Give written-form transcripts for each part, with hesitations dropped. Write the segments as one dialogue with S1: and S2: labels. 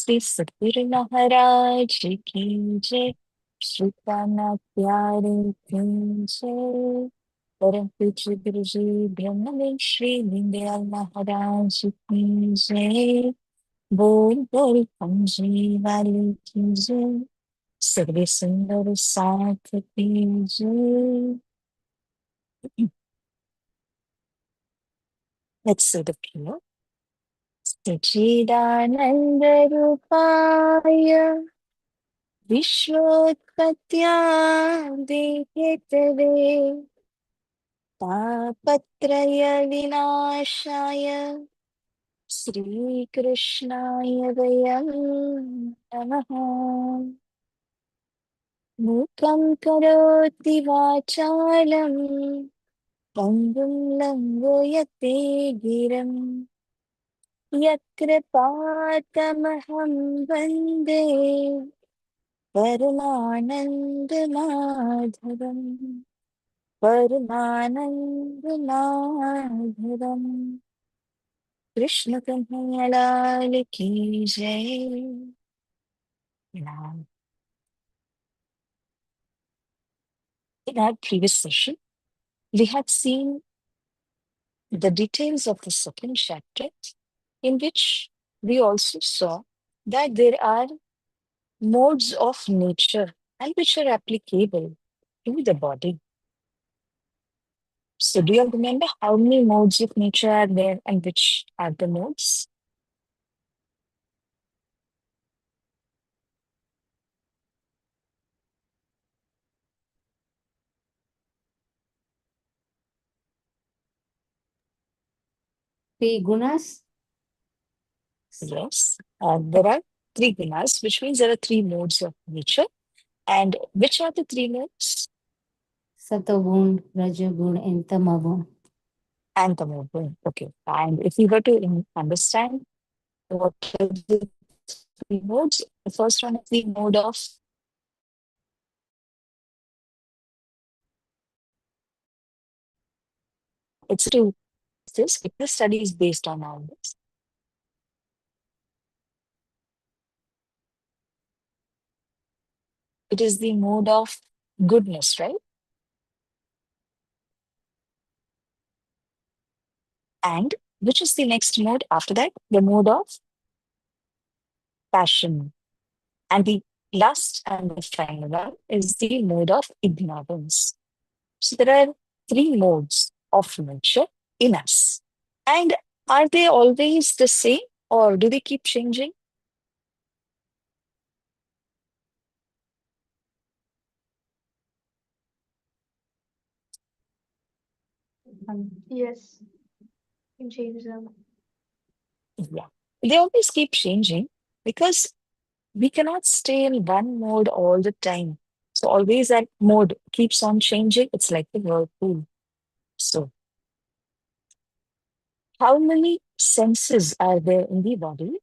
S1: श्री सतगुरु महाराज की जय। श्रीकाना प्यारे की जय। परम पूज्य गुरु जी ब्रह्मदेव श्री दीनदयाल महाराज की जय। बोल बोल पंजी वाले की जय। सर्वे सुंदर साथ की जय। Let's say the prayer. सच्चिदानंद रूपाय विश्वोत्पत्त्यादिहेतवे तापत्रय विनाशाय श्रीकृष्णाय वयं नमः। मूकं करोति वाचालं पङ्गुं लङ्घयते गिरम् यत्कृपातमहं वन्दे परमानन्दमाधवम् परमानन्दमाधवम्। कृष्ण कन्हैया की जय। Now, in our previous session, we had seen the details of the second chapter, in which we also saw that there are modes of nature and which are applicable to the body. So, do you all remember how many modes of nature are there and which are the modes?
S2: Three gunas.
S1: Yes, there are three gunas, which means there are three modes of nature. And which are the three modes?
S2: Satogun, Rajagun, and Tamagun.
S1: And the mode. Okay. And if we were to understand what are the three modes, the first one is the mode of it's to this study is based on all this. It is the mode of goodness, right? And which is the next mode after that? The mode of passion. And the last and the final one is the mode of ignorance. So there are three modes of nature in us. And are they always the same or do they keep changing?
S3: Yes, can change them.
S1: Yeah. They always keep changing because we cannot stay in one mode all the time. So always that mode keeps on changing. It's like the whirlpool. So how many senses are there in the body?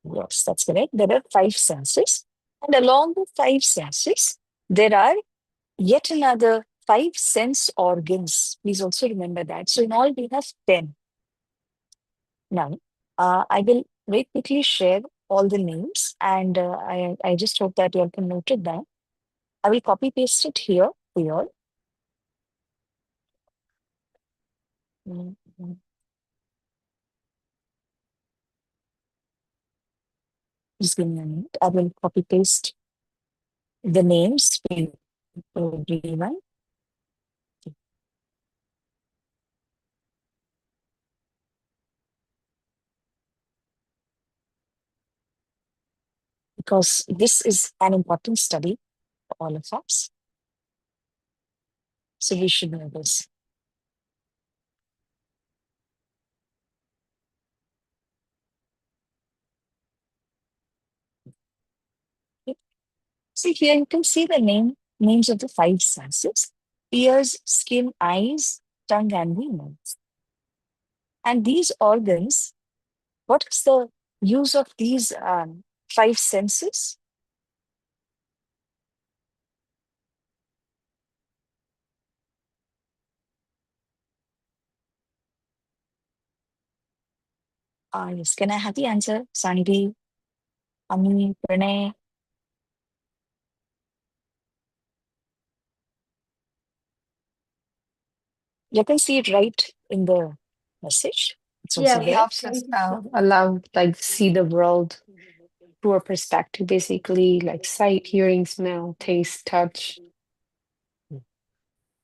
S1: Yes, that's correct. There are five senses. And along the five senses, there are yet another five sense organs. Please also remember that. So in all, we have 10. Now, I will very quickly share all the names and I just hope that you all can note it down. I will copy paste it here for you all. Mhm. Just give me a minute. I will copy paste the names for everyone. Because this is an important study for all of us. So we should know this. Okay. See here, you can see the names of the five senses: ears, skin, eyes, tongue, and the nose. And these organs, what is the use of these five senses? Yes, can I have the answer? Sandy, Ami, Pranay. You can see it right in the message. It's
S3: Yeah,
S1: also
S3: we
S1: there.
S4: Helps us out, allow like see the world through a perspective, basically like sight, hearing, smell, taste, touch.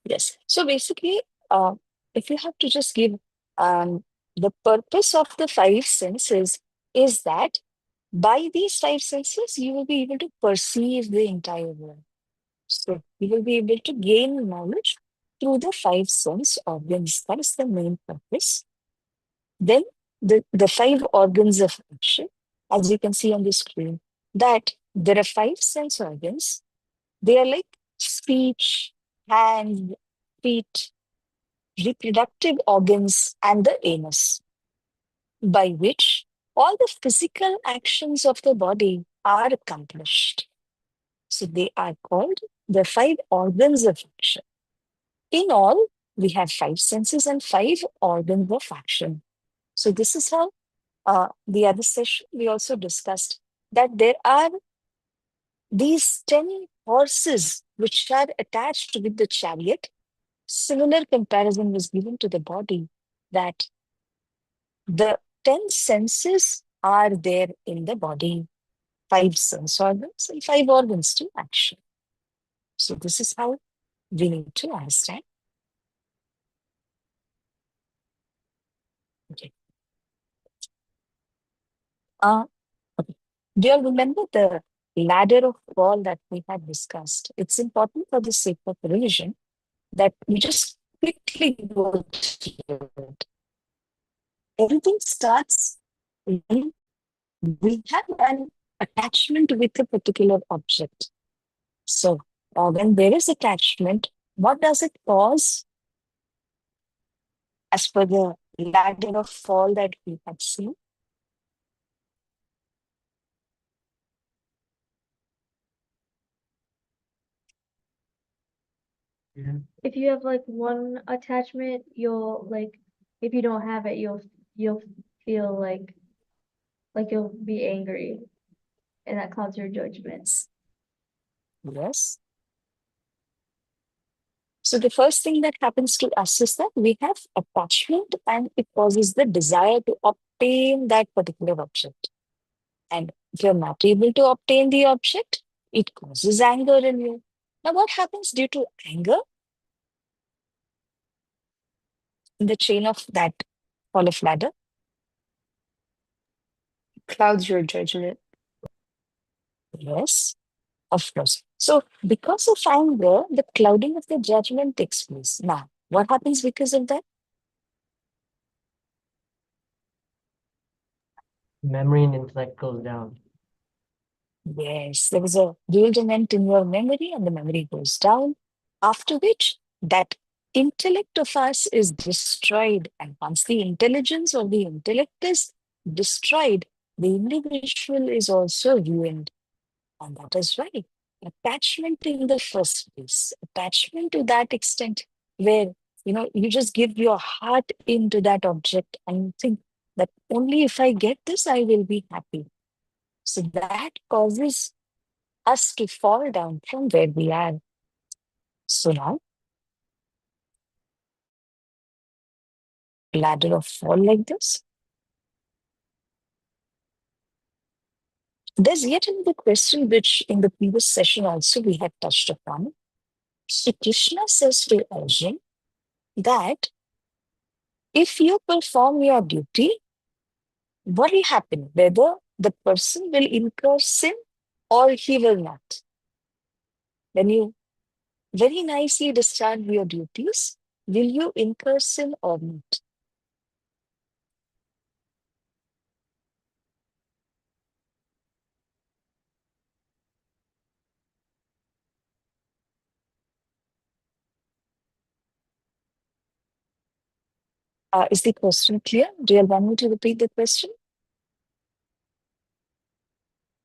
S1: Yes. So basically, uh, if you have to just give the purpose of the five senses is that by these five senses, you will be able to perceive the entire world. So you will be able to gain knowledge through the five sense organs. That is the main purpose. Then the five organs of action, as you can see on the screen, that there are five sense organs. They are like speech, hand, feet, reproductive organs, and the anus, by which all the physical actions of the body are accomplished. So they are called the five organs of action. In all, we have five senses and five organs of action. So this is how the other session we also discussed that there are these 10 horses which are attached with the chariot. Similar comparison was given to the body that the 10 senses are there in the body, five sense organs and five organs to action. So this is how we need to understand. Okay. Uh, okay. Do you all remember the ladder of fall that we had discussed? It's important for the sake of revision that we just quickly go through it. Everything starts when we have an attachment with a particular object. So, when there is attachment, what does it cause as per the ladder of fall that we have seen?
S3: if you have like one attachment, you'll like if you don't have it, you'll feel like you'll be angry, and that clouds your judgment.
S1: Yes. So the first thing that happens to us is that we have attachment and it causes the desire to obtain that particular object. And if you're not able to obtain the object, it causes anger in you. Now, what happens due to anger in the chain of that fall of ladder?
S4: Clouds your judgment.
S1: Yes, of course. So, because of anger, the clouding of the judgment takes place. Now, what happens because of that?
S5: Memory and intellect goes down.
S1: Yes, there is a bewilderment in your memory, and the memory goes down. After which, that intellect of us is destroyed. And once the intelligence or the intellect is destroyed, the individual is also ruined. And that is why attachment in the first place, attachment to that extent where you just give your heart into that object and you think that only if I get this, I will be happy. So that causes us to fall down from where we are. So now, ladder of fall like this. There's yet another question which in the previous session also we had touched upon. So Krishna says to Arjun that if you perform your duty, what will happen? Whether the person will incur sin or he will not. When you very nicely discharge your duties, will you incur sin or not? Is the question clear? Do you want me to repeat the question?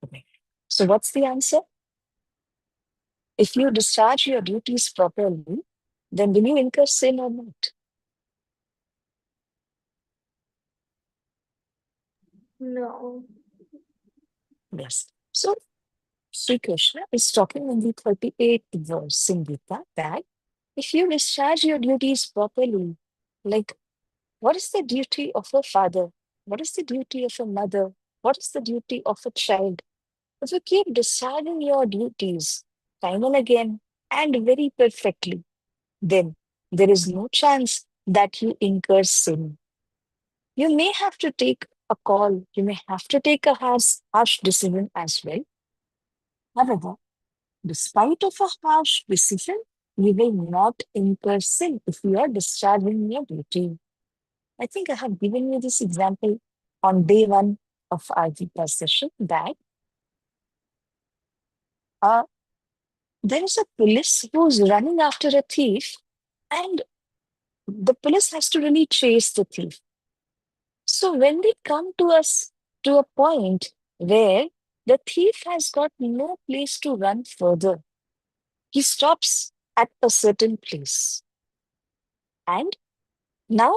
S1: Okay. So what's the answer? If you discharge your duties properly, then will you incur sin or not?
S3: No.
S1: Yes. So Sri Krishna is talking in the 38th verse in Gita that if you discharge your duties properly, like what is the duty of a father? What is the duty of a mother? What is the duty of a child? If you keep discharging your duties time and again and very perfectly, then there is no chance that you incur sin. You may have to take a call, you may have to take a harsh decision as well. However, despite of a harsh decision, you will not incur sin if you are discharging your duty. I think I have given you this example on day one of our Gita session that uh, there is a police who's running after a thief, and the police has to really chase the thief. So when they come to us to a point where the thief has got no place to run further, he stops at a certain place. And now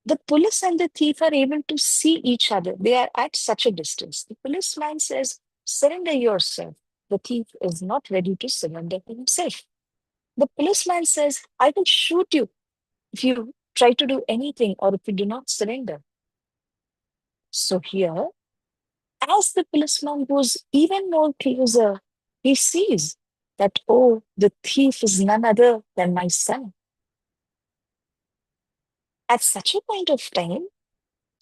S1: the police and the thief are able to see each other. They are at such a distance. The policeman says, "Surrender yourself." The thief is not ready to surrender himself. The policeman says, "I will shoot you if you try to do anything or if you do not surrender." So here, as the policeman goes even more closer, he sees that, oh, the thief is none other than my son. At such a point of time,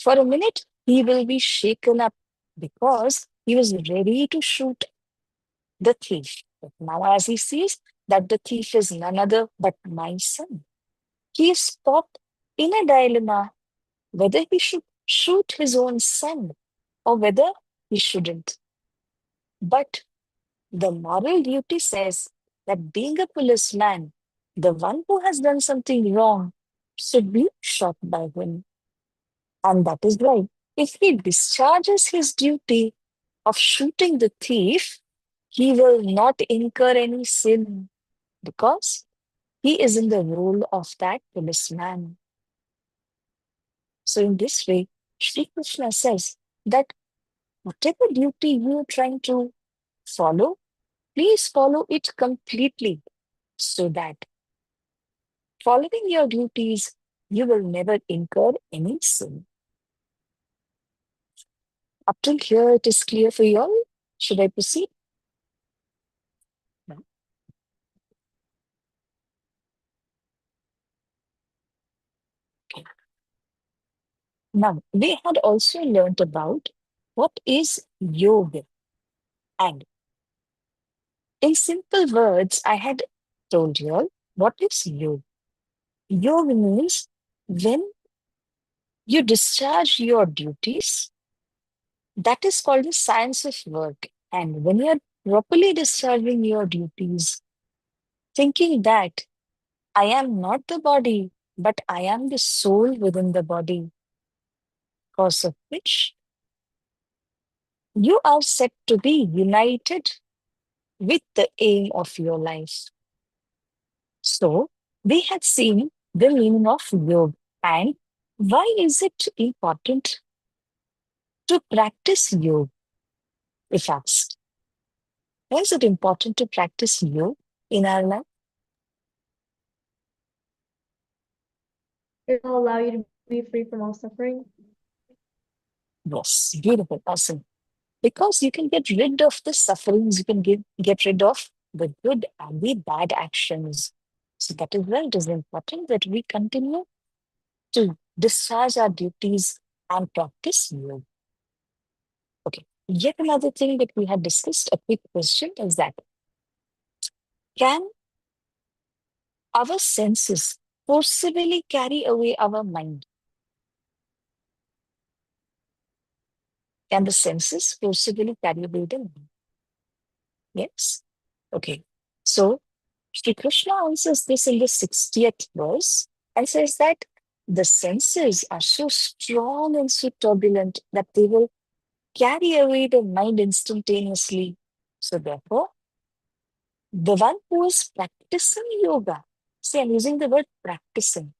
S1: for a minute, he will be shaken up because he was ready to shoot the thief. But now, as he sees that the thief is none other but my son, he is stopped in a dilemma whether he should shoot his own son or whether he shouldn't. But the moral duty says that being a policeman, the one who has done something wrong should be shot by him. And that is why, if he discharges his duty of shooting the thief, he will not incur any sin because he is in the role of that policeman. So, in this way, Shri Krishna says that whatever duty you are trying to follow, please follow it completely so that following your duties, you will never incur any sin. Up till here, it is clear for you all. Should I proceed? No. Okay. Now, we had also learned about what is yoga. And in simple words, I had told you all what is yoga. Yoga means when you discharge your duties, that is called the science of work. And when you are properly discharging your duties, thinking that I am not the body, but I am the soul within the body, cause of which you are set to be united with the aim of your life. So, we had seen the meaning of yoga and why is it important to practice yoga, if asked. Why is it important to practice yoga in our life?
S3: It'll allow you to be free from all suffering.
S1: Yes, beautiful, awesome. Because you can get rid of the sufferings, you can get rid of the good and the bad actions. So that is why it is important that we continue to discharge our duties and practice yoga. Okay. Yet another thing that we had discussed, a quick question is that can our senses forcibly carry away our mind? Can the senses forcibly carry away the mind? Yes. Okay. So Shri Krishna answers this in the 60th verse and says that the senses are so strong and so turbulent that they will carry away the mind instantaneously. So therefore, the one who is practicing yoga, see, I'm using the word practicing.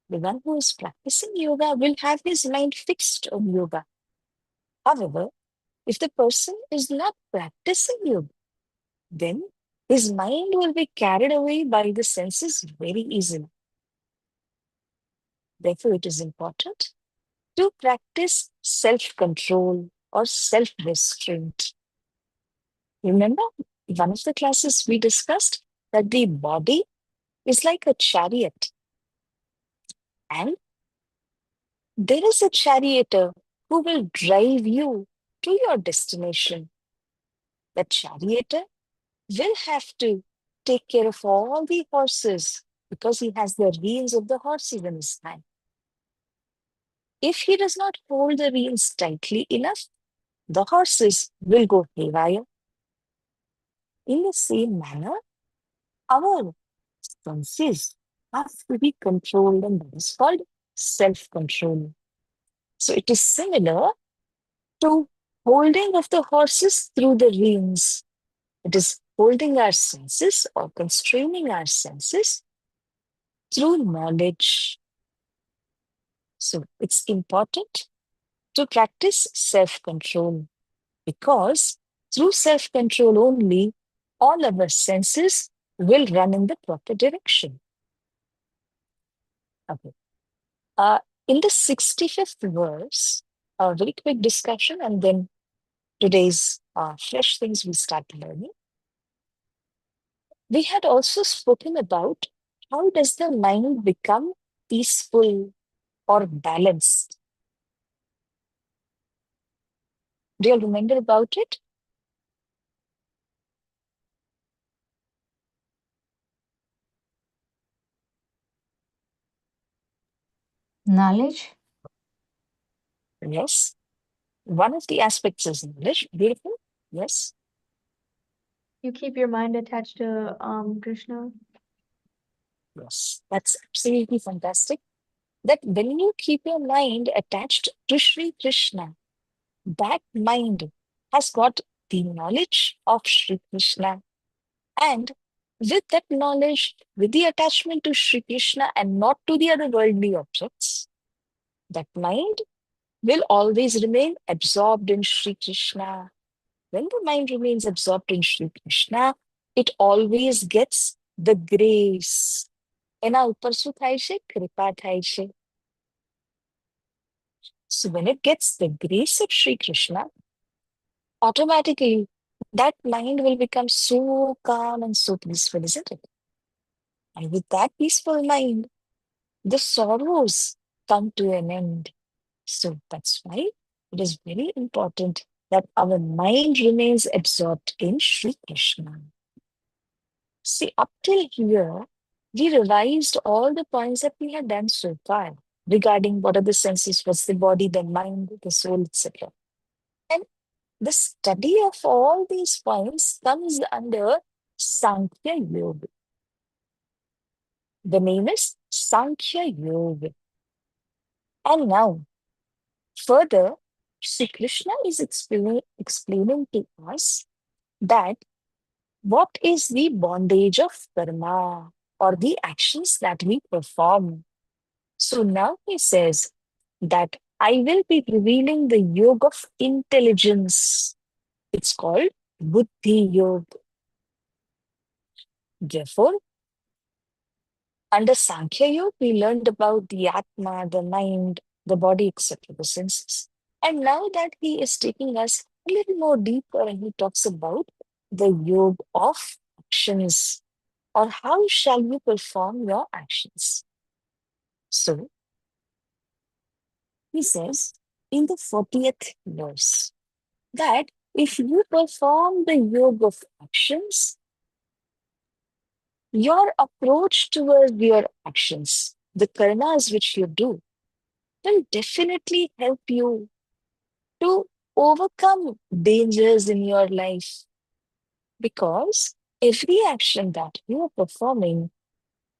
S1: The one who is practicing yoga will have his mind fixed on yoga. However, if the person is not practicing yoga, then his mind will be carried away by the senses very easily. Therefore, it is important to practice self control or self restraint. Remember, one of the classes we discussed that the body is like a chariot, and there is a charioteer who will drive you to your destination. The charioteer will have to take care of all the horses because he has the reins of the horses in his hand. If he does not hold the reins tightly enough, the horses will go haywire. In the same manner, our senses have to be controlled, and that is called self control. So it is similar to holding of the horses through the reins. It is holding our senses or constraining our senses through knowledge. So it's important to practice self control because through self control only, all our senses will run in the proper direction. Okay. Uh, in the 65th verse, a very quick discussion, and then today's fresh things we start learning. We had also spoken about how does the mind become peaceful or balanced. Do you remember about it?
S2: Knowledge.
S1: Yes. One of the aspects is knowledge. Beautiful. Yes.
S3: You keep your mind attached to Krishna.
S1: Yes. That's absolutely fantastic. That when you keep your mind attached to Shri Krishna, that mind has got the knowledge of Shri Krishna. And with that knowledge, with the attachment to Shri Krishna and not to the other worldly objects, that mind will always remain absorbed in Shri Krishna. When the mind remains absorbed in Shri Krishna, it always gets the grace. એના ઉપર શું થાય છે? કૃપા થાય છે. So when it gets the grace of Shri Krishna, automatically that mind will become so calm and so peaceful, isn't it? And with that peaceful mind, the sorrows come to an end. So that's why it is very important that our mind remains absorbed in Shri Krishna. See, up till here, we revised all the points that we had done so far regarding what are the senses, what's the body, the mind, the soul, etc. And the study of all these points comes under Sankhya Yoga. The name is Sankhya Yoga. And now, further, Sri Krishna is explaining to us that what is the bondage of karma or the actions that we perform. So now he says that I will be revealing the yoga of intelligence. It's called Buddhi Yoga. Therefore, under Sankhya Yoga, we learned about the Atma, the mind, the body, etc., the senses. And now that he is taking us a little more deeper and he talks about the yoga of actions or how shall you perform your actions. So he says in the 40th verse that if you perform the yoga of actions, your approach towards your actions, the karmas which you do, will definitely help you to overcome dangers in your life. Because every action that you are performing,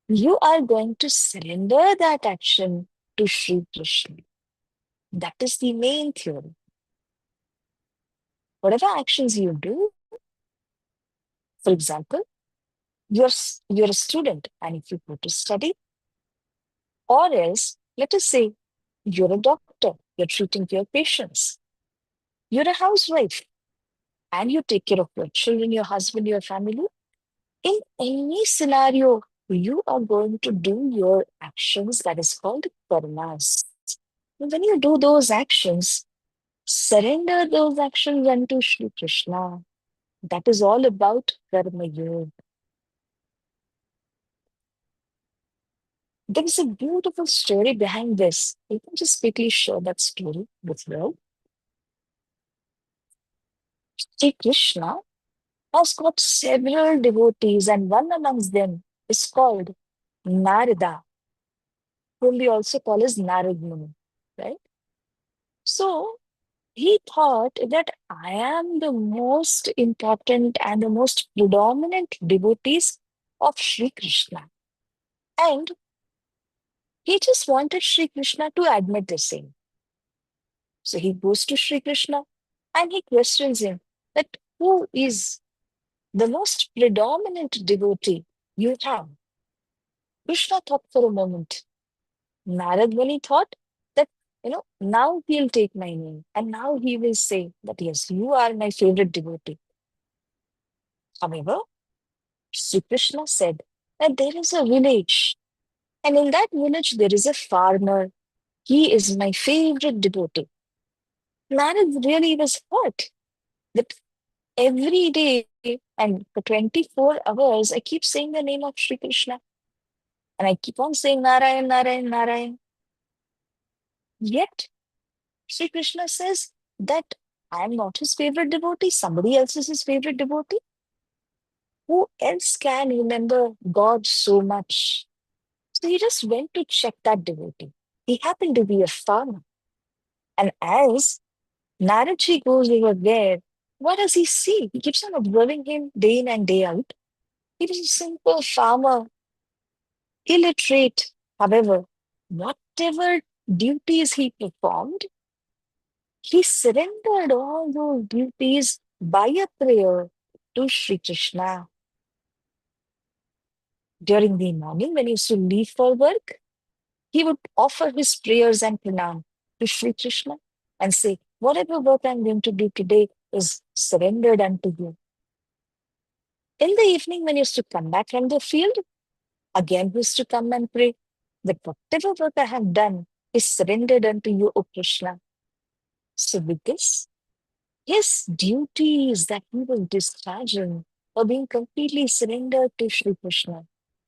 S1: you are going to surrender that action to Sri Krishna. That is the main theory. Whatever actions you do, for example, you're a student and if you go to study, or else, let us say, you're a doctor, you're treating your patients. You're a housewife and you take care of your children, your husband, your family. In any scenario, you are going to do your actions that is called karmas. When you do those actions, surrender those actions unto Shri Krishna. That is all about karma yoga. There is a beautiful story behind this. You can just quickly share that story with you. Shri Krishna has got several devotees, and one amongst them is called Narada, whom we also call as Narad Muni, right? So he thought that I am the most important and the most predominant devotees of Sri Krishna. And he just wanted Sri Krishna to admit the same. So he goes to Sri Krishna and he questions him that who is the most predominant devotee you have? Krishna thought for a moment. Narad Muni thought that, now he'll take my name and now he will say that, yes, you are my favorite devotee. However, Sri Krishna said that there is a village, and in that village there is a farmer. He is my favorite devotee. Narad really was hurt that every day and for 24 hours I keep saying the name of Sri Krishna and I keep on saying Narayan, Narayan, Narayan. Yet Sri Krishna says that I am not his favorite devotee, somebody else is his favorite devotee. Who else can remember God so much? So he just went to check that devotee. He happened to be a farmer. And as Naraji goes over there, what does he see? He keeps on observing him day in and day out. He was a simple farmer, illiterate. However, whatever duties he performed, he surrendered all those duties by a prayer to Sri Krishna. During the morning, when he used to leave for work, he would offer his prayers and pranam to Sri Krishna and say, whatever work I'm going to do today is surrendered unto you. In the evening, when he used to come back from the field, again he used to come and pray that whatever work I have done is surrendered unto you, O Krishna. So with this, his duties that he was discharging were being completely surrendered to Sri Krishna.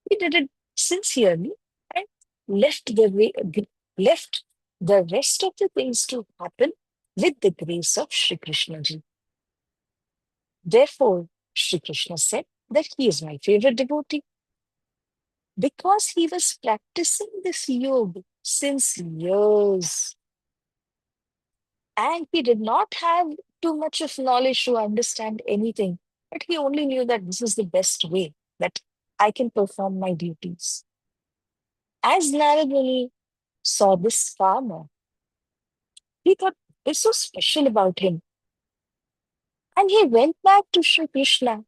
S1: He did it sincerely and left the way, left the rest of the things to happen with the grace of Sri Krishna ji. Therefore, Sri Krishna said that he is my favorite devotee because he was practicing this yoga since years. And he did not have too much of knowledge to understand anything, but he only knew that this is the best way that I can perform my duties. As Narad Muni saw this farmer, he thought it's so special about him. And he went back to Sri Krishna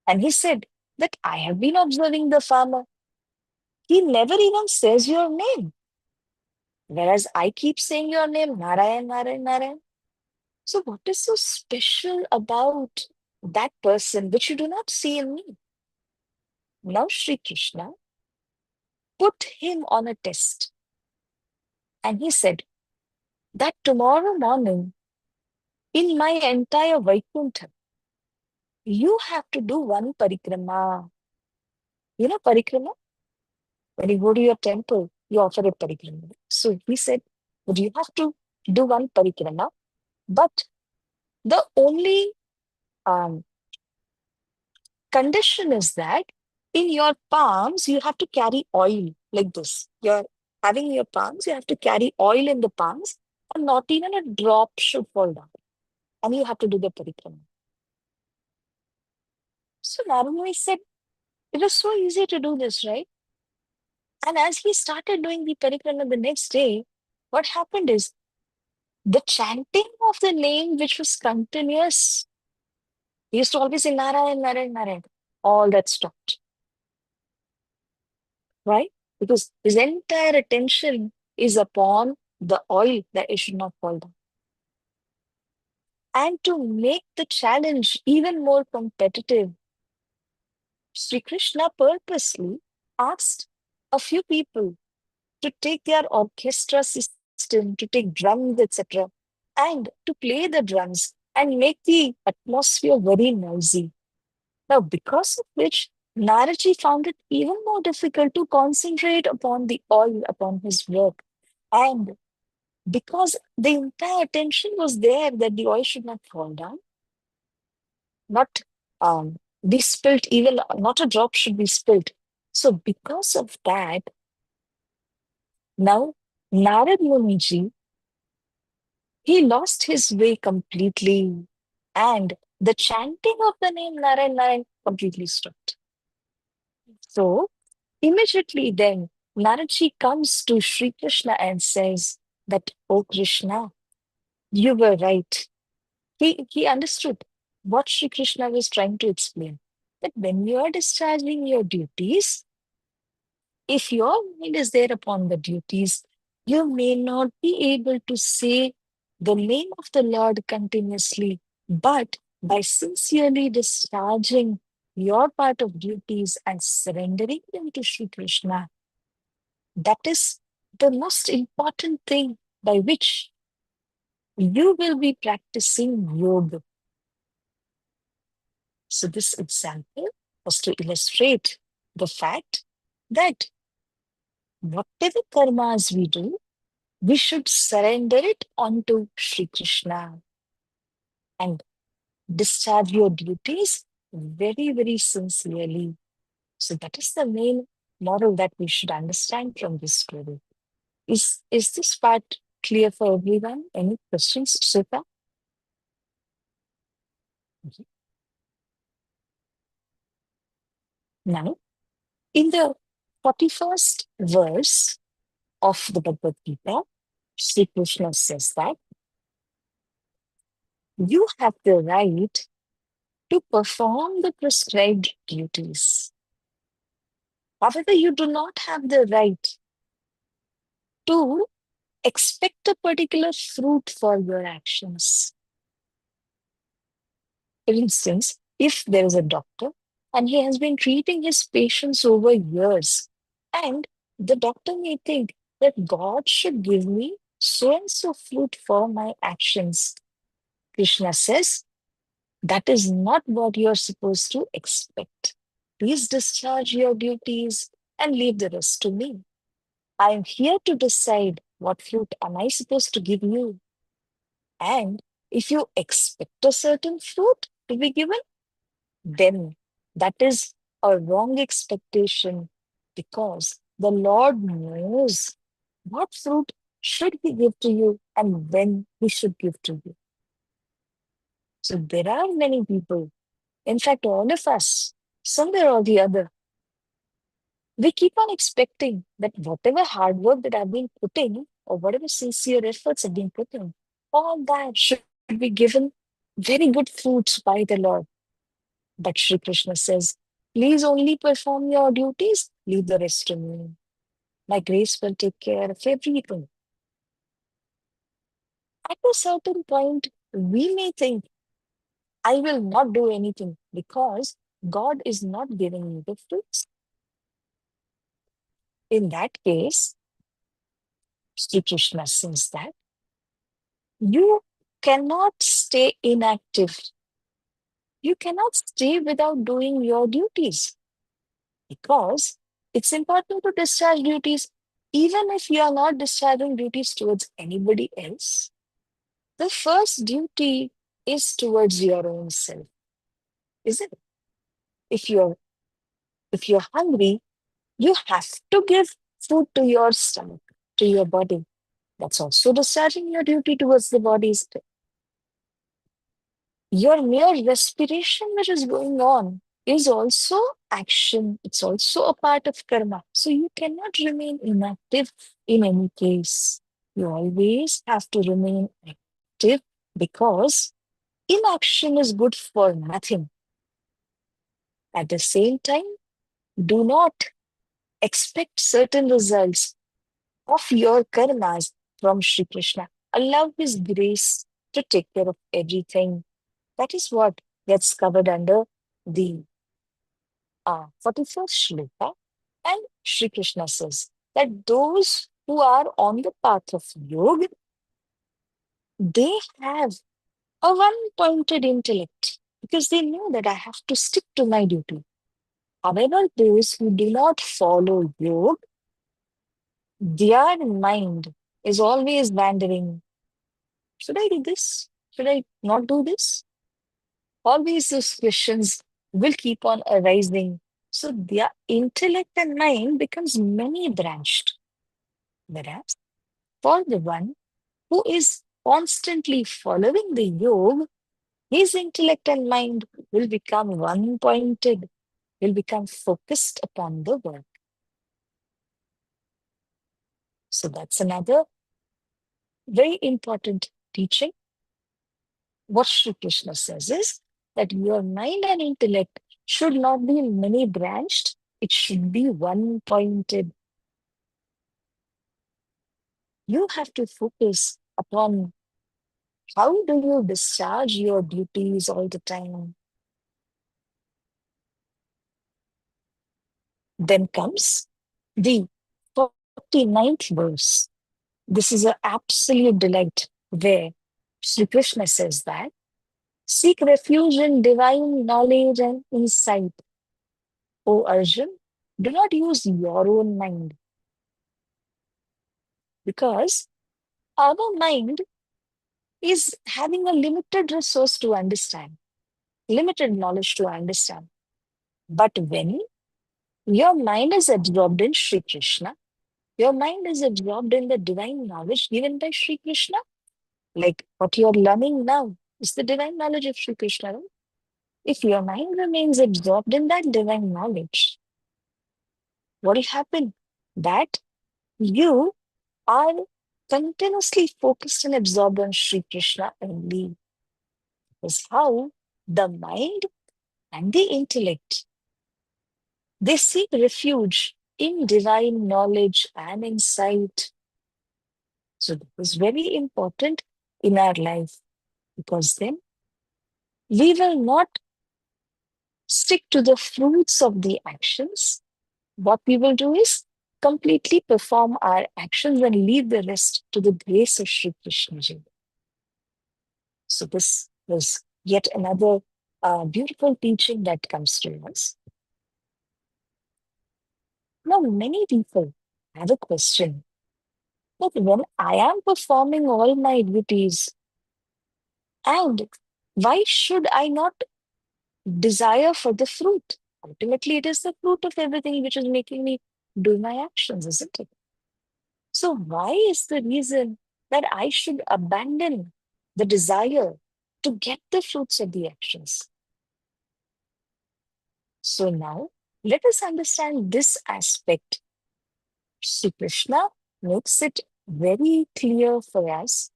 S1: and he said that I have been observing the farmer. He never even says your name. Whereas I keep saying your name, Narayan, Narayan, Narayan. So, what is so special about that person which you do not see in me? Now, Sri Krishna put him on a test and he said that tomorrow morning, in my entire Vaikuntha, you have to do one parikrama. You know, parikrama? When you go to your temple, you offer a parikrama. So he said, but you have to do one parikrama, but the only um, condition is that in your palms, you have to carry oil like this. You're having your palms, you have to carry oil in the palms, and not even a drop should fall down. And you have to do the parikrama. So Narumuni said, it was so easy to do this, right? And as he started doing the parikrama the next day, what happened is the chanting of the name, which was continuous, he used to always say Narayan, Narayan, Narayan. All that stopped. Right? Because his entire attention is upon the oil that it should not fall down. And to make the challenge even more competitive, Sri Krishna purposely asked a few people to take their orchestra system, to take drums, etc., and to play the drums and make the atmosphere very noisy. Now, because of which, Naraji found it even more difficult to concentrate upon the oil, upon his work. And because the entire attention was there that the oil should not fall down, not be spilt, even not a drop should be spilt. So, because of that, now Narad Muniji, he lost his way completely. And the chanting of the name Narayan Narayan completely stopped. So, immediately then, Naradji comes to Sri Krishna and says that, "Oh Krishna, you were right." He understood what Sri Krishna was trying to explain. That when you are discharging your duties, if your mind is there upon the duties, you may not be able to say the name of the Lord continuously, but by sincerely discharging your part of duties and surrendering them to Sri Krishna, that is the most important thing by which you will be practicing yoga. So, this example was to illustrate the fact that whatever karmas we do, we should surrender it onto Sri Krishna and discharge your duties very, very sincerely. So, that is the main moral that we should understand from this story. Is this part clear for everyone? Any questions, Shilpa? Okay. Now, in the 41st verse of the Bhagavad Gita, Sri Krishna says that you have the right to perform the prescribed duties. However, you do not have the right to expect a particular fruit for your actions. For instance, if there is a doctor and he has been treating his patients over years, and the doctor may think that God should give me so and so fruit for my actions. Krishna says, that is not what you're supposed to expect. Please discharge your duties and leave the rest to me. I am here to decide what fruit am I supposed to give you. And if you expect a certain fruit to be given, then that is a wrong expectation, because the Lord knows what fruit should He give to you and when He should give to you. So there are many people, in fact, all of us, somewhere or the other, we keep on expecting that whatever hard work that I've been putting, or whatever sincere efforts have been putting, all that should be given very good fruits by the Lord. But Shri Krishna says, please only perform your duties, leave the rest to me. My grace will take care of everything. At a certain point, we may think, I will not do anything because God is not giving me the fruits. In that case, Sri Krishna says that you cannot stay inactive. You cannot stay without doing your duties, because it's important to discharge duties even if you are not discharging duties towards anybody else. The first duty is towards your own self, isn't it? If you're if you're hungry, you have to give food to your stomach, to your body. That's also discharging your duty towards the body's. Your mere respiration, which is going on, is also action. It's also a part of karma. So you cannot remain inactive in any case. You always have to remain active, because inaction is good for nothing. At the same time, do not expect certain results of your karmas from Shri Krishna. Allow His grace to take care of everything. That is what gets covered under the 41st shloka. And Shri Krishna says that those who are on the path of yoga, they have a one-pointed intellect because they know that I have to stick to my duty. However, those who do not follow yoga, their mind is always wandering. Should I do this? Should I not do this? Always those questions will keep on arising. So their intellect and mind becomes many branched. Whereas for the one who is constantly following the yoga, his intellect and mind will become one pointed, will become focused upon the work. So that's another very important teaching. What Sri Krishna says is that your mind and intellect should not be many branched, it should be one pointed. You have to focus upon how do you discharge your duties all the time. Then comes the 49th verse. This is an absolute delight where Sri Krishna says that seek refuge in divine knowledge and insight. O Arjun, do not use your own mind because our mind is having a limited resource to understand, limited knowledge to understand. But when your mind is absorbed in Sri Krishna, your mind is absorbed in the divine knowledge given by Sri Krishna, like what you're learning now is the divine knowledge of Sri Krishna. Right? If your mind remains absorbed in that divine knowledge, what will happen? That you are continuously focused and absorbed on Sri Krishna only. Is how the mind and the intellect, they seek refuge in divine knowledge and insight. So this is very important in our life because then we will not stick to the fruits of the actions. What we will do is completely perform our actions and leave the rest to the grace of Sri Krishna Ji. So this was yet another beautiful teaching that comes to us. Now, many people have a question that when I am performing all my duties, and why should I not desire for the fruit? Ultimately, it is the fruit of everything which is making me do my actions, isn't it? So, why is the reason that I should abandon the desire to get the fruits of the actions? So, now let us understand this aspect. Sri Krishna makes it very clear for us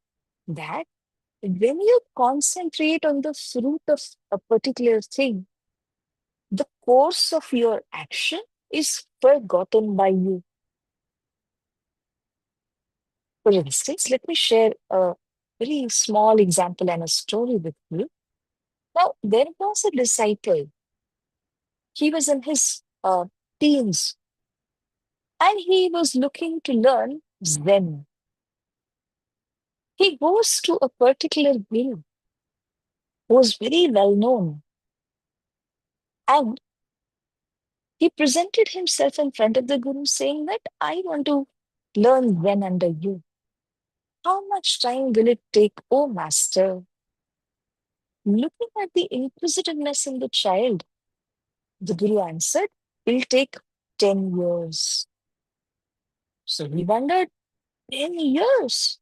S1: that when you concentrate on the fruit of a particular thing, the course of your action is forgotten by you. For instance, let me share a very small example and a story with you. Now, there was a disciple. He was in his teens and he was looking to learn Zen. He goes to a particular guru who was very well known and he presented himself in front of the guru saying that I want to learn Zen under you. How much time will it take, oh master? Looking at the inquisitiveness in the child, the guru answered, it'll take 10 years. So he wondered, 10 years?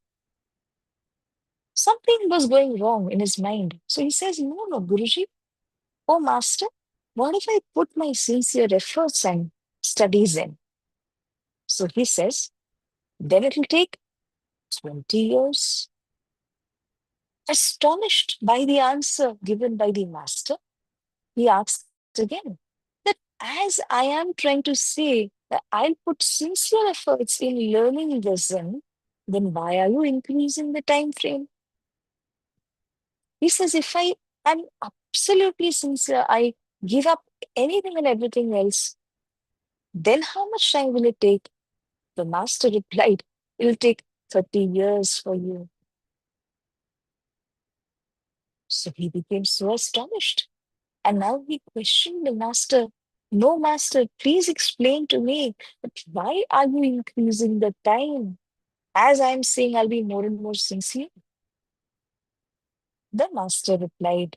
S1: Something was going wrong in his mind. So he says, no, Guruji, oh master, what if I put my sincere efforts and studies in? So he says, then it'll take 20 years. Astonished by the answer given by the master, he asked again that as I am trying to say that I'll put sincere efforts in learning the Zen, then why are you increasing the time frame? He says, if I am absolutely sincere, I give up anything and everything else, then how much time will it take? The master replied, it will take 30 years for you. So he became so astonished. And now he questioned the master. No, master, please explain to me, but why are you increasing the time? As I'm saying, I'll be more and more sincere. The master replied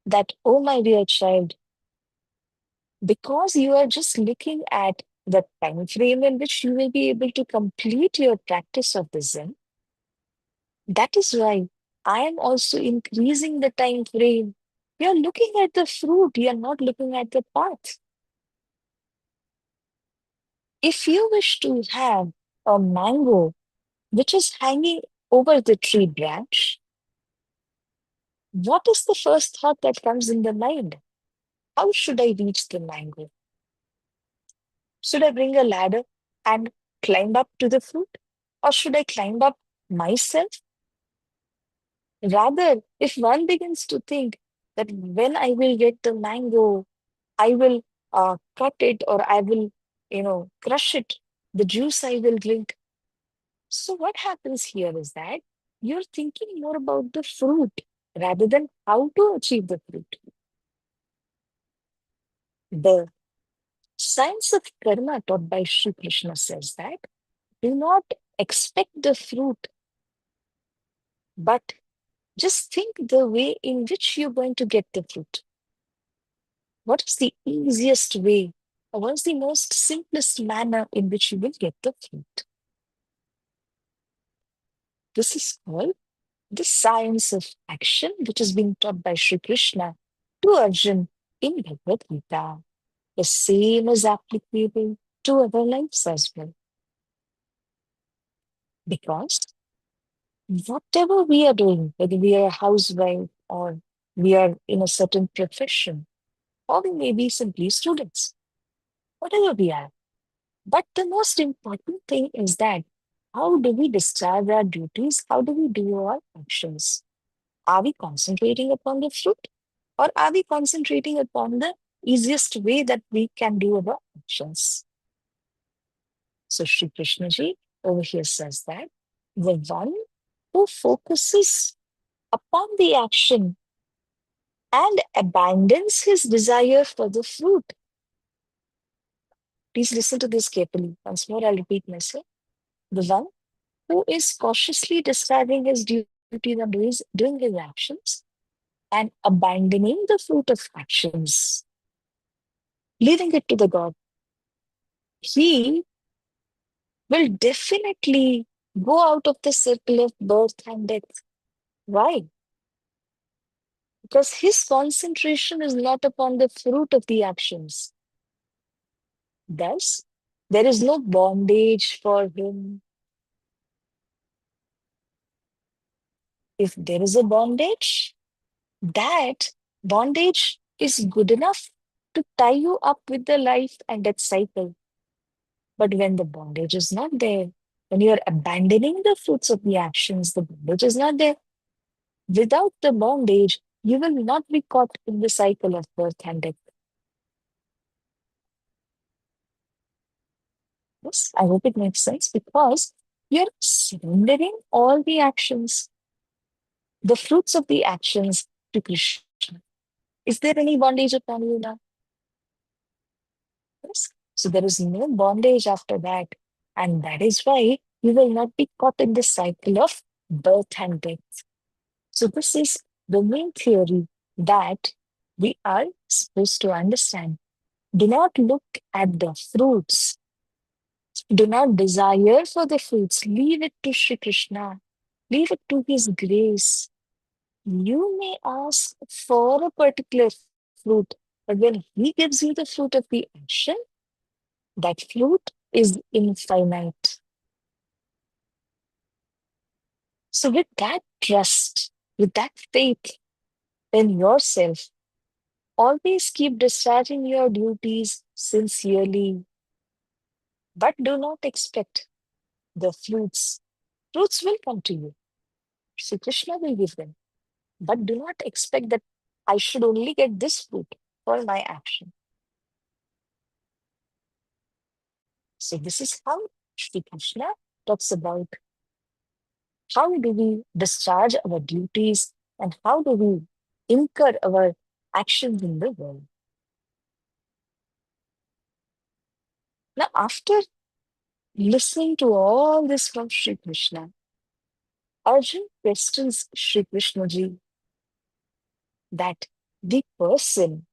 S1: that, oh, my dear child, because you are just looking at the time frame in which you will be able to complete your practice of the Zen, that is why I am also increasing the time frame. You're looking at the fruit, you're not looking at the path. If you wish to have a mango which is hanging over the tree branch, what is the first thought that comes in the mind? How should I reach the mango? Should I bring a ladder and climb up to the fruit? Or should I climb up myself? Rather, if one begins to think that when I will get the mango, I will cut it or I will, crush it, the juice I will drink. So, what happens here is that you're thinking more about the fruit rather than how to achieve the fruit. The science of karma taught by Shri Krishna says that do not expect the fruit, but just think the way in which you're going to get the fruit. What is the easiest way, or what is the most simplest manner in which you will get the fruit? This is called the science of action, which is being taught by Shri Krishna to Arjun in Bhagavad Gita. The same is applicable to our lives as well. Because whatever we are doing, whether we are a housewife or we are in a certain profession, or we may be simply students, whatever we are. But the most important thing is that how do we discharge our duties? How do we do our actions? Are we concentrating upon the fruit or are we concentrating upon the easiest way that we can do our actions? So Shri Krishna ji over here says that the one who focuses upon the action and abandons his desire for the fruit. Please listen to this carefully. Once more, I'll repeat myself. The one who is cautiously discharging his duties and doing his actions and abandoning the fruit of actions, leaving it to the God, he will definitely go out of the circle of birth and death. Why? Because his concentration is not upon the fruit of the actions. Thus, there is no bondage for him. If there is a bondage, that bondage is good enough to tie you up with the life and death cycle. But when the bondage is not there, when you are abandoning the fruits of the actions, the bondage is not there. Without the bondage, you will not be caught in the cycle of birth and death. Yes, I hope it makes sense because you're surrendering all the actions, the fruits of the actions to Krishna. Is there any bondage upon you now? Yes. So there is no bondage after that. And that is why you will not be caught in the cycle of birth and death. So this is the main theory that we are supposed to understand. Do not look at the fruits. Do not desire for the fruits. Leave it to Shri Krishna. Leave it to His grace. You may ask for a particular fruit, but when He gives you the fruit of the action, that fruit is infinite. So, with that trust, with that faith in yourself, always keep discharging your duties sincerely, but do not expect the fruits. Fruits will come to you. Sri Krishna will give them. but do not expect that I should only get this fruit for my action. So this is how Shri Krishna talks about how do we discharge our duties and how do we incur our actions in the world. Now, after listening to all this from Shri Krishna, Arjun questions Shri Krishna ji that the person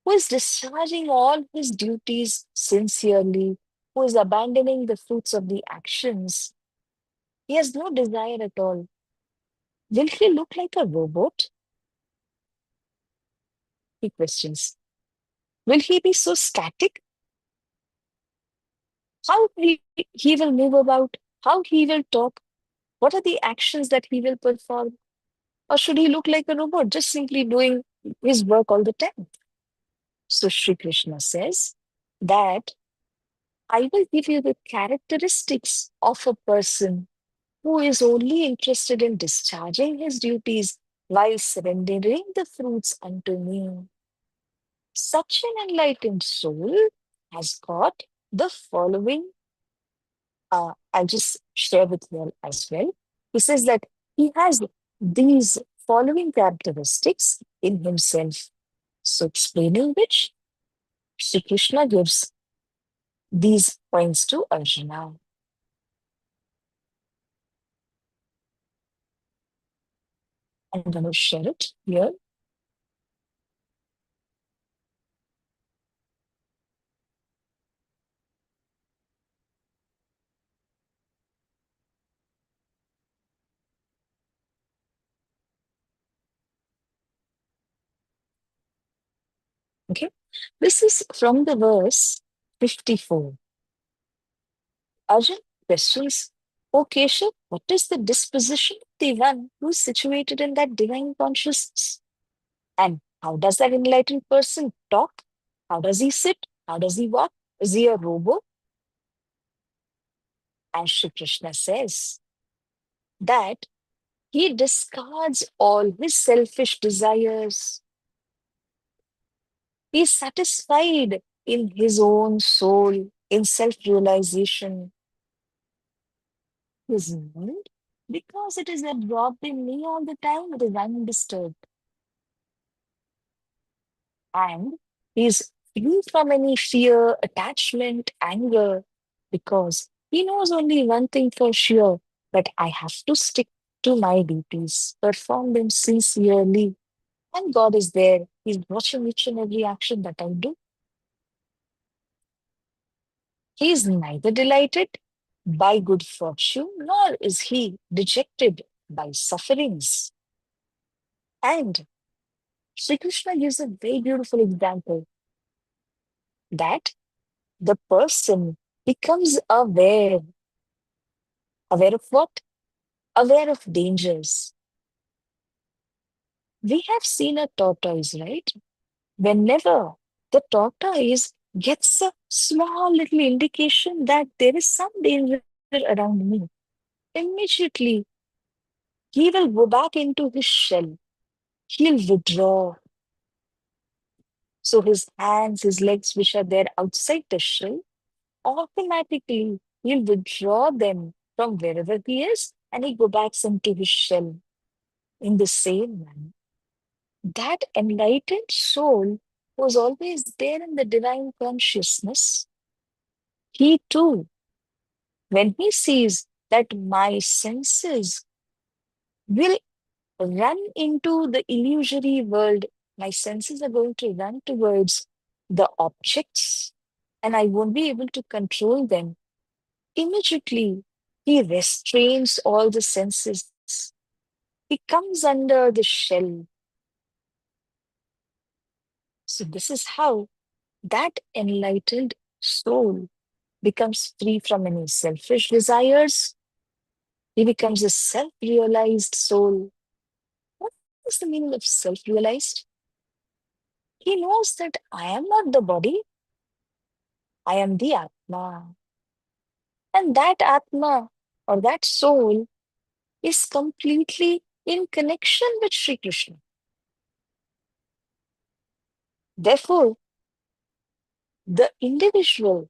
S1: who is discharging all his duties sincerely, who is abandoning the fruits of the actions, he has no desire at all. Will he look like a robot? He questions. Will he be so static? How he will move about? How he will talk? What are the actions that he will perform? Or should he look like a robot, just simply doing his work all the time? So Sri Krishna says that I will give you the characteristics of a person who is only interested in discharging his duties while surrendering the fruits unto me. Such an enlightened soul has got the following. I'll just share with you as well. He says that he has these following characteristics in himself. So, explaining which, Sri Krishna gives these points to Arjuna. I'm going to share it here. Okay. This is from the verse 54. Arjun questions, O Keshav, what is the disposition of the one who is situated in that divine consciousness? And how does that enlightened person talk? How does he sit? How does he walk? Is he a robot? And Shri Krishna says that he discards all his selfish desires. He is satisfied in his own soul, in self realization. His mind, because it is absorbed in me all the time, it is undisturbed. And he is free from any fear, attachment, anger, because he knows only one thing for sure, that I have to stick to my duties, perform them sincerely. And God is there. He's watching each and every action that I do. He is neither delighted by good fortune, nor is he dejected by sufferings. And Sri Krishna gives a very beautiful example that the person becomes aware. Aware of what? Aware of dangers. We have seen a tortoise, right? Whenever the tortoise gets a small little indication that there is some danger around me, immediately he will go back into his shell. He'll withdraw. So his hands, his legs, which are there outside the shell, automatically he'll withdraw them from wherever he is and he go back into his shell. In the same manner, that enlightened soul was always there in the divine consciousness. He too, when he sees that my senses will run into the illusory world, my senses are going to run towards the objects and I won't be able to control them. Immediately, he restrains all the senses. He comes under the shell. So, this is how that enlightened soul becomes free from any selfish desires. He becomes a self realized soul. What is the meaning of self realized? He knows that I am not the body, I am the Atma. And that Atma or that soul is completely in connection with Sri Krishna. Therefore, the individual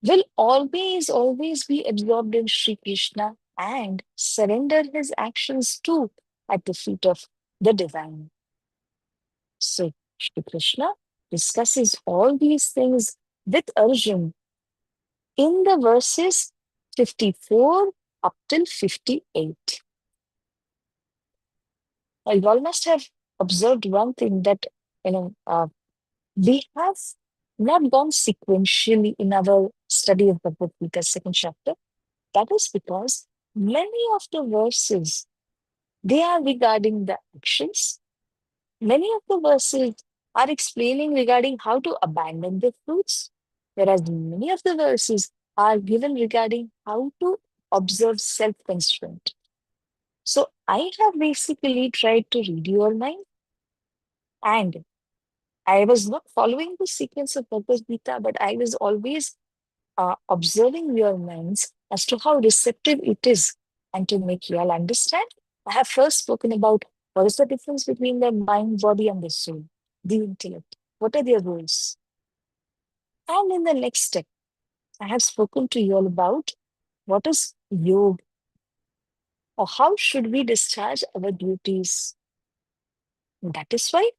S1: will always be absorbed in Sri Krishna and surrender his actions too at the feet of the divine. So, Shri Krishna discusses all these things with Arjun in the verses 54 up till 58. Now, you all must have observed one thing that, you know, we have not gone sequentially in our study of Bhagavad Gita, second chapter. That is because many of the verses, they are regarding the actions. Many of the verses are explaining regarding how to abandon the fruits, whereas many of the verses are given regarding how to observe self-constraint. So I have basically tried to read your mind, and I was not following the sequence of Bhagavad Gita, but I was always observing your minds as to how receptive it is. And to make you all understand, I have first spoken about what is the difference between the mind, body, and the soul, the intellect. What are their roles? And in the next step, I have spoken to you all about what is yoga, or how should we discharge our duties. That is why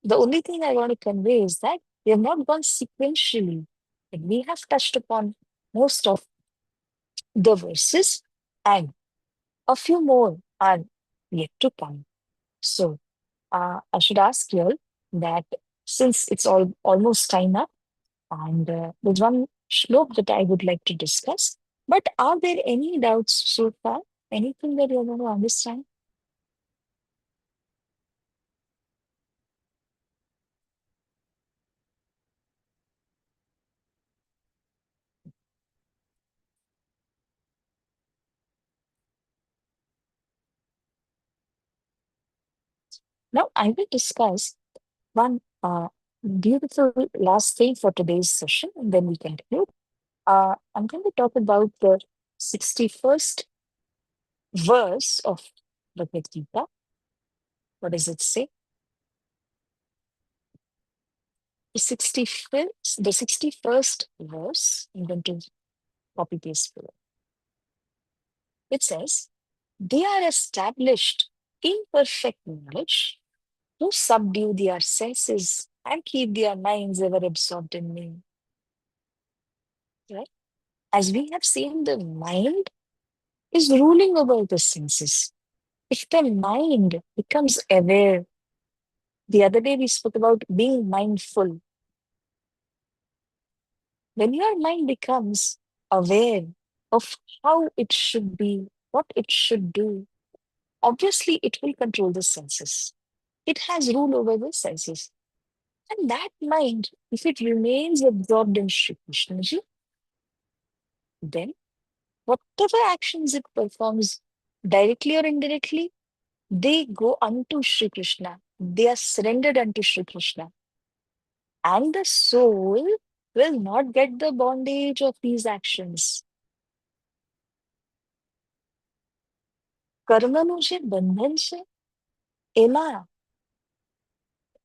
S1: the only thing I want to convey is that we have not gone sequentially, but we have touched upon most of the verses, and a few more are yet to come. So I should ask you all that since it's all almost time up, and there's one shlok that I would like to discuss. But are there any doubts so far? Anything that you want to understand? Now I will discuss one beautiful last thing for today's session, and then we conclude. I'm going to talk about the 61st verse of Bhagavad Gita. What does it say? The 61st verse, I'm going to copy paste below. It says, they are established in perfect knowledge who subdue their senses and keep their minds ever absorbed in me. Right? As we have seen, the mind is ruling over the senses. If the mind becomes aware, the other day we spoke about being mindful. When your mind becomes aware of how it should be, what it should do, obviously it will control the senses. It has rule over the senses. And that mind, if it remains absorbed in Shri Krishna ji, then whatever actions it performs, directly or indirectly, they go unto Shri Krishna. They are surrendered unto Shri Krishna. And the soul will not get the bondage of these actions. કર્મનું જે બંધન છે એમાં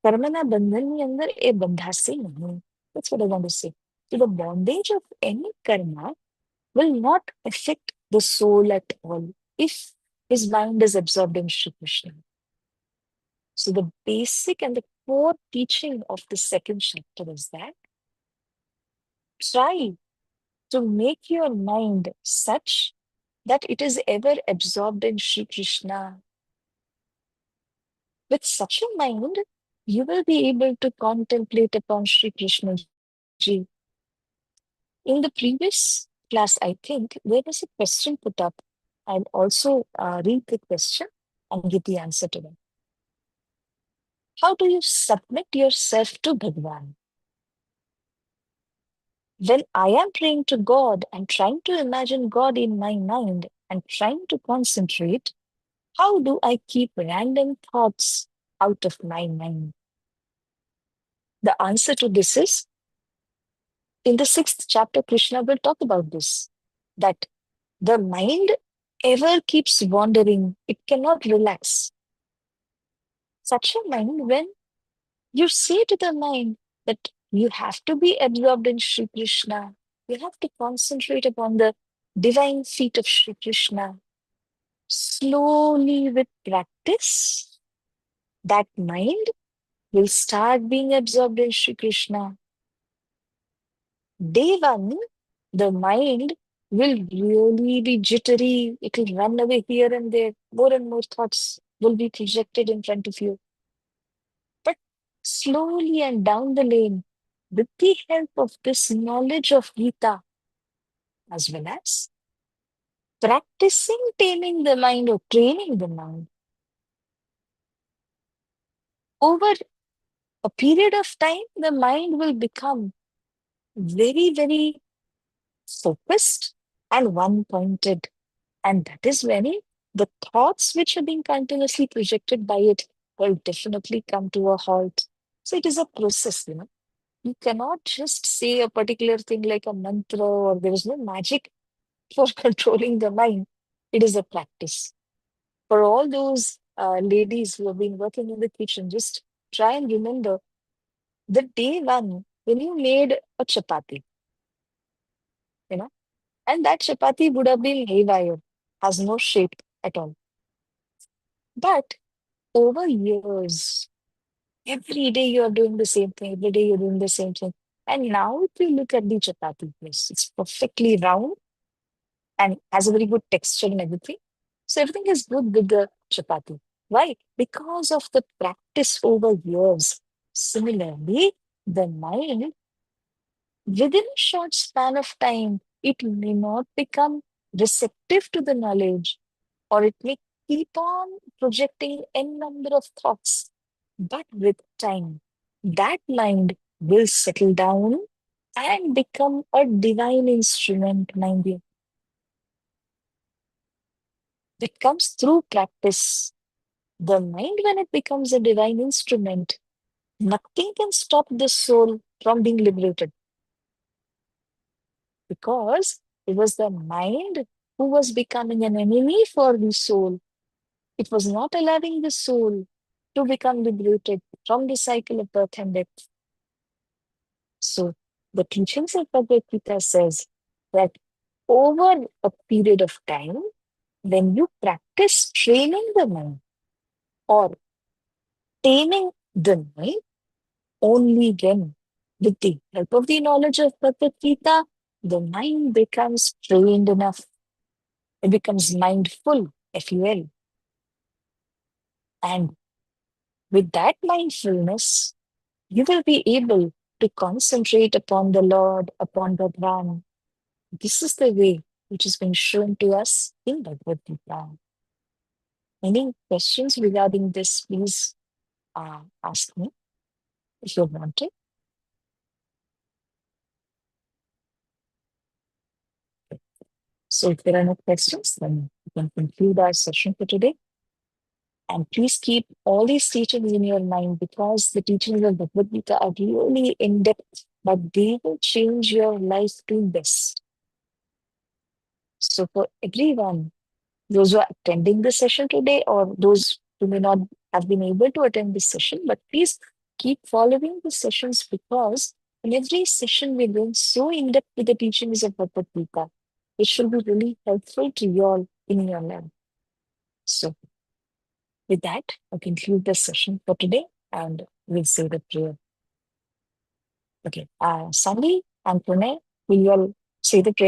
S1: કર્મના બંધનની અંદર એ બંધાશે નહીં. That's what I want to say. So the bondage of any karma will not affect the soul at all if his mind is absorbed in Shri Krishna. So the basic and the core teaching of the second chapter is that try to make your mind such that it is ever absorbed in Shri Krishna. With such a mind, you will be able to contemplate upon Shri Krishna ji. In the previous class, I think, there was a question put up. I'll also read the question and give the answer to them. How do you submit yourself to Bhagwan? When I am praying to God and trying to imagine God in my mind and trying to concentrate, how do I keep random thoughts out of my mind? The answer to this is, in the 6th chapter, Krishna will talk about this, that the mind ever keeps wandering, it cannot relax. Such a mind, when you say to the mind that you have to be absorbed in Sri Krishna, you have to concentrate upon the divine feet of Sri Krishna. Slowly, with practice, that mind will start being absorbed in Sri Krishna. Day one, the mind will really be jittery. It will run away here and there. More and more thoughts will be projected in front of you. But slowly and down the lane, with the help of this knowledge of Gita, as well as practicing taming the mind or training the mind, over a period of time, the mind will become very, very focused and one pointed. And that is when the thoughts which are being continuously projected by it will definitely come to a halt. So it is a process. You cannot just say a particular thing like a mantra, or there is no magic for controlling the mind. It is a practice. For all those ladies who have been working in the kitchen, just try and remember the day one when you made a chapati, you know, and that chapati would have been haywire, has no shape at all. But over years, every day you are doing the same thing, every day you're doing the same thing. And now if you look at the chapati, yes, it's perfectly round and has a very good texture and everything. So everything is good with the chapati. Why? Because of the practice over years. Similarly, the mind, within a short span of time, it may not become receptive to the knowledge, or it may keep on projecting n number of thoughts. But with time, that mind will settle down and become a divine instrument, mind you. That comes through practice. The mind, when it becomes a divine instrument, nothing can stop the soul from being liberated, because it was the mind who was becoming an enemy for the soul. It was not allowing the soul to become liberated from the cycle of birth and death. So the teachings of Bhagavad Gita says that over a period of time, when you practice training the mind or taming the mind, only then, with the help of the knowledge of Bhagavad Gita, the mind becomes trained enough. It becomes mindful, FUL. And with that mindfulness, you will be able to concentrate upon the Lord, upon Bhagwan. This is the way which has been shown to us in Bhagavad Gita. Any questions regarding this, please ask me if you want it. So if there are no questions, then we can conclude our session for today. And please keep all these teachings in your mind, because the teachings of Bhagavad Gita are really in depth, but they will change your life to best. So for everyone, those who are attending the session today, or those who may not have been able to attend this session, but please keep following the sessions, because in every session we're going so in depth with the teachings of Bhagavad Gita. It should be really helpful to you all in your life. So with that, I conclude the session for today, and we'll say the prayer. Okay, Sandy and Pranay, will you all say the prayer